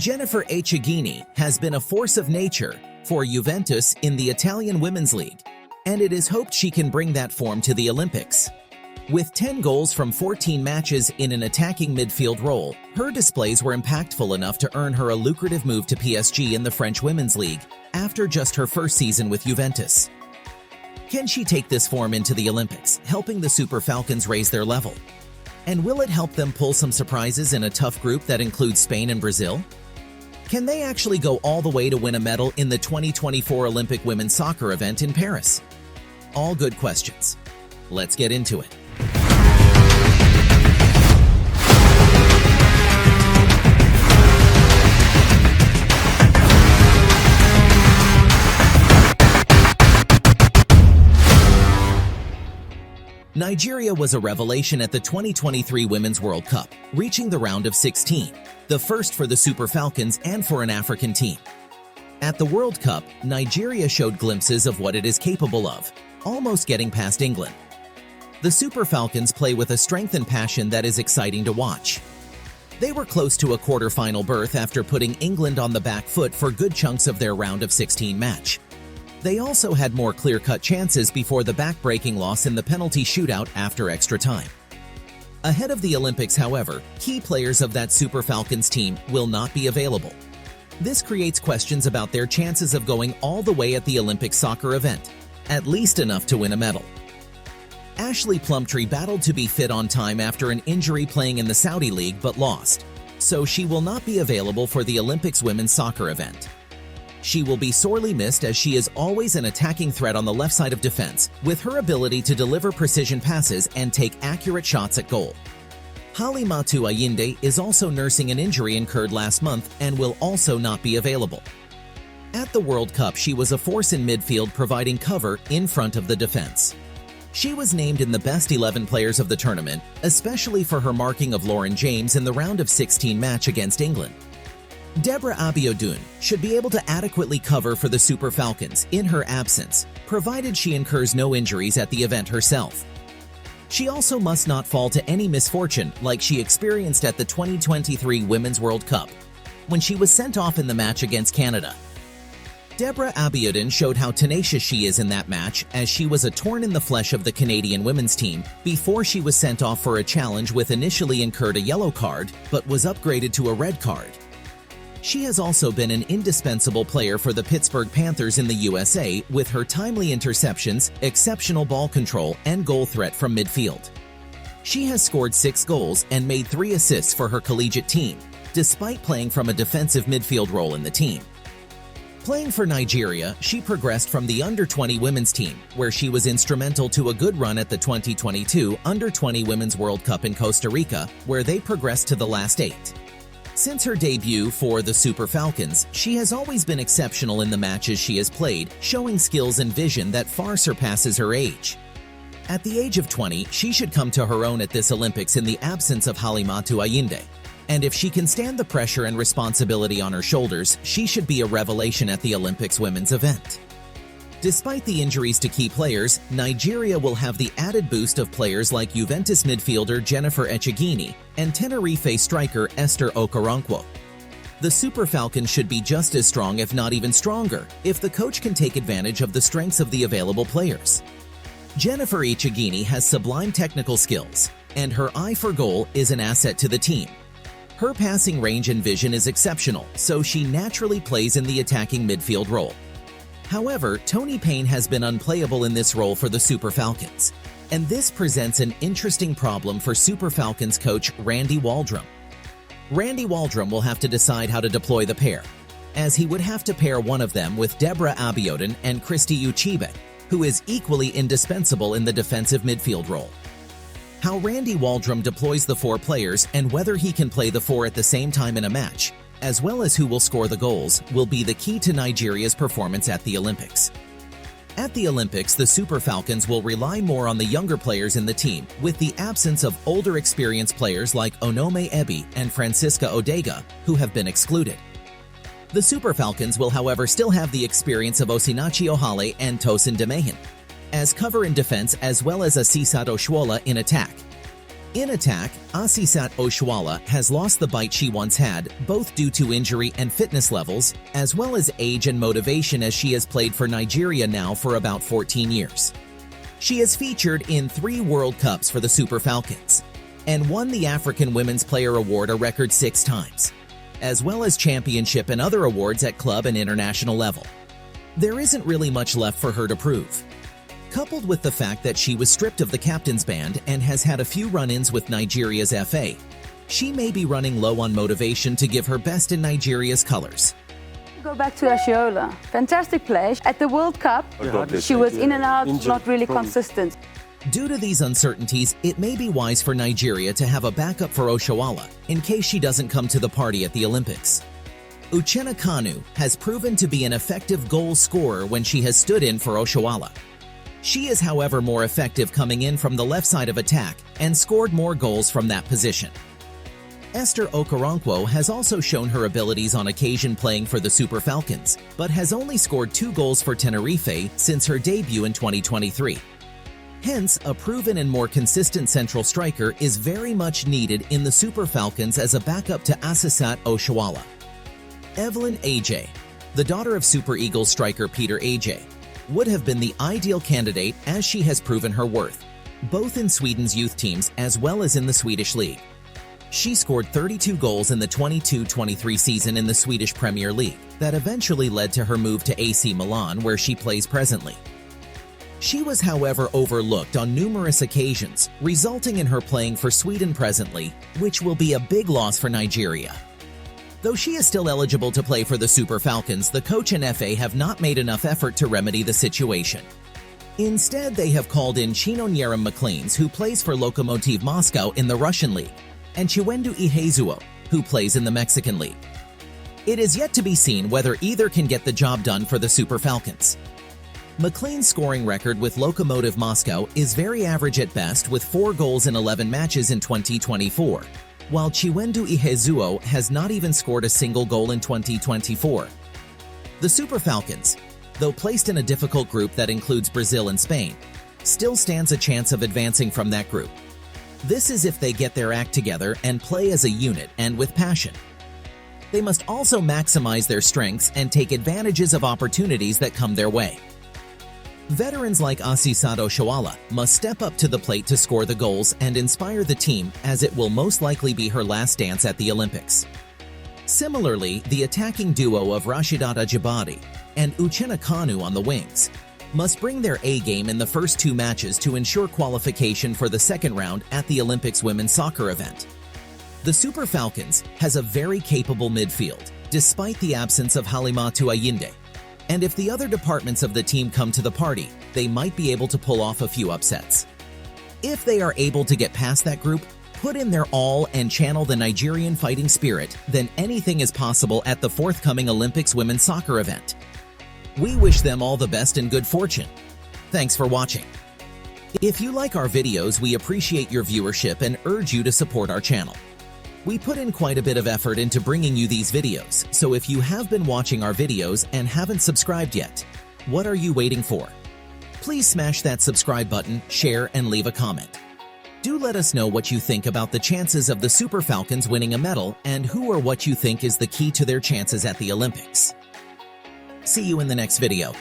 Jennifer Echegini has been a force of nature for Juventus in the Italian Women's League, and it is hoped she can bring that form to the Olympics. With 10 goals from 14 matches in an attacking midfield role, her displays were impactful enough to earn her a lucrative move to PSG in the French Women's League after just her first season with Juventus. Can she take this form into the Olympics, helping the Super Falcons raise their level? And will it help them pull some surprises in a tough group that includes Spain and Brazil? Can they actually go all the way to win a medal in the 2024 Olympic women's soccer event in Paris? All good questions. Let's get into it. Nigeria was a revelation at the 2023 Women's World Cup, reaching the round of 16, the first for the Super Falcons and for an African team. At the World Cup, Nigeria showed glimpses of what it is capable of, almost getting past England. The Super Falcons play with a strength and passion that is exciting to watch. They were close to a quarter-final berth after putting England on the back foot for good chunks of their round of 16 match. They also had more clear-cut chances before the back-breaking loss in the penalty shootout after extra time. Ahead of the Olympics, however, key players of that Super Falcons team will not be available. This creates questions about their chances of going all the way at the Olympic soccer event, at least enough to win a medal. Ashleigh Plumptre battled to be fit on time after an injury playing in the Saudi League but lost, so she will not be available for the Olympics women's soccer event. She will be sorely missed as she is always an attacking threat on the left side of defense, with her ability to deliver precision passes and take accurate shots at goal. Halimatu Ayinde is also nursing an injury incurred last month and will also not be available. At the World Cup, she was a force in midfield providing cover in front of the defense. She was named in the best 11 players of the tournament, especially for her marking of Lauren James in the round of 16 match against England. Deborah Abiodun should be able to adequately cover for the Super Falcons in her absence, provided she incurs no injuries at the event herself. She also must not fall to any misfortune like she experienced at the 2023 Women's World Cup, when she was sent off in the match against Canada. Deborah Abiodun showed how tenacious she is in that match, as she was a thorn in the flesh of the Canadian women's team before she was sent off for a challenge with initially incurred a yellow card but was upgraded to a red card. She has also been an indispensable player for the Pittsburgh Panthers in the USA with her timely interceptions, exceptional ball control, and goal threat from midfield. She has scored 6 goals and made 3 assists for her collegiate team, despite playing from a defensive midfield role in the team. Playing for Nigeria, she progressed from the Under-20 women's team, where she was instrumental to a good run at the 2022 Under-20 Women's World Cup in Costa Rica, where they progressed to the last 8. Since her debut for the Super Falcons, she has always been exceptional in the matches she has played, showing skills and vision that far surpasses her age. At the age of 20, she should come to her own at this Olympics in the absence of Halimatu Ayinde. And if she can stand the pressure and responsibility on her shoulders, she should be a revelation at the Olympics women's event. Despite the injuries to key players, Nigeria will have the added boost of players like Juventus midfielder Jennifer Echegini and Tenerife striker Esther Okoronkwo. The Super Falcons should be just as strong, if not even stronger, if the coach can take advantage of the strengths of the available players. Jennifer Echegini has sublime technical skills, and her eye for goal is an asset to the team. Her passing range and vision is exceptional, so she naturally plays in the attacking midfield role. However, Tony Payne has been unplayable in this role for the Super Falcons, and this presents an interesting problem for Super Falcons coach Randy Waldrum. Randy Waldrum will have to decide how to deploy the pair, as he would have to pair one of them with Deborah Abiodun and Christy Uchebe, who is equally indispensable in the defensive midfield role. How Randy Waldrum deploys the 4 players and whether he can play the 4 at the same time in a match, as well as who will score the goals, will be the key to Nigeria's performance at the Olympics. At the Olympics, the Super Falcons will rely more on the younger players in the team, with the absence of older experienced players like Onome Ebi and Francisca Odega, who have been excluded. The Super Falcons will, however, still have the experience of Osinachi Ohale and Tosin Demehin, as cover in defense as well as Assisat Oshoala in attack. In attack, Assisat Oshoala has lost the bite she once had, both due to injury and fitness levels, as well as age and motivation, as she has played for Nigeria now for about 14 years. She has featured in 3 World Cups for the Super Falcons and won the African Women's Player Award a record 6 times, as well as championship and other awards at club and international level. There isn't really much left for her to prove. Coupled with the fact that she was stripped of the captain's band and has had a few run-ins with Nigeria's FA, she may be running low on motivation to give her best in Nigeria's colors. Go back to Oshoala. Fantastic play. At the World Cup, she was in and out, not really consistent. Due to these uncertainties, it may be wise for Nigeria to have a backup for Oshoala in case she doesn't come to the party at the Olympics. Uchenna Kanu has proven to be an effective goal scorer when she has stood in for Oshoala. She is, however, more effective coming in from the left side of attack and scored more goals from that position. Esther Okoronkwo has also shown her abilities on occasion playing for the Super Falcons, but has only scored 2 goals for Tenerife since her debut in 2023. Hence, a proven and more consistent central striker is very much needed in the Super Falcons as a backup to Assisat Oshoala. Evelyn Ajay, the daughter of Super Eagles striker Peter Ajay, would have been the ideal candidate, as she has proven her worth, both in Sweden's youth teams as well as in the Swedish league. She scored 32 goals in the 22-23 season in the Swedish Premier League that eventually led to her move to AC Milan, where she plays presently. She was, however, overlooked on numerous occasions, resulting in her playing for Sweden presently, which will be a big loss for Nigeria. Though she is still eligible to play for the Super Falcons, the coach and FA have not made enough effort to remedy the situation. Instead, they have called in Chinonyerim McLeans, who plays for Lokomotiv Moscow in the Russian league, and Chiwendu Ihezuo, who plays in the Mexican league. It is yet to be seen whether either can get the job done for the Super Falcons. McLean's scoring record with Lokomotiv Moscow is very average at best, with 4 goals in 11 matches in 2024. While Chiwendu Ihezuo has not even scored a single goal in 2024. The Super Falcons, though placed in a difficult group that includes Brazil and Spain, still stands a chance of advancing from that group. This is if they get their act together and play as a unit and with passion. They must also maximize their strengths and take advantages of opportunities that come their way. Veterans like Assisat Oshoala must step up to the plate to score the goals and inspire the team, as it will most likely be her last dance at the Olympics. Similarly, the attacking duo of Rashidat Ajibade and Uchenna Kanu on the wings must bring their A-game in the first 2 matches to ensure qualification for the second round at the Olympics women's soccer event. The Super Falcons has a very capable midfield, despite the absence of Halimatu Ayinde. And if the other departments of the team come to the party, they might be able to pull off a few upsets. If they are able to get past that group, put in their all and channel the Nigerian fighting spirit, then anything is possible at the forthcoming Olympics women's soccer event. We wish them all the best and good fortune. Thanks for watching. If you like our videos, we appreciate your viewership and urge you to support our channel. We put in quite a bit of effort into bringing you these videos, so if you have been watching our videos and haven't subscribed yet, what are you waiting for? Please smash that subscribe button, share, and leave a comment. Do let us know what you think about the chances of the Super Falcons winning a medal and who or what you think is the key to their chances at the Olympics. See you in the next video.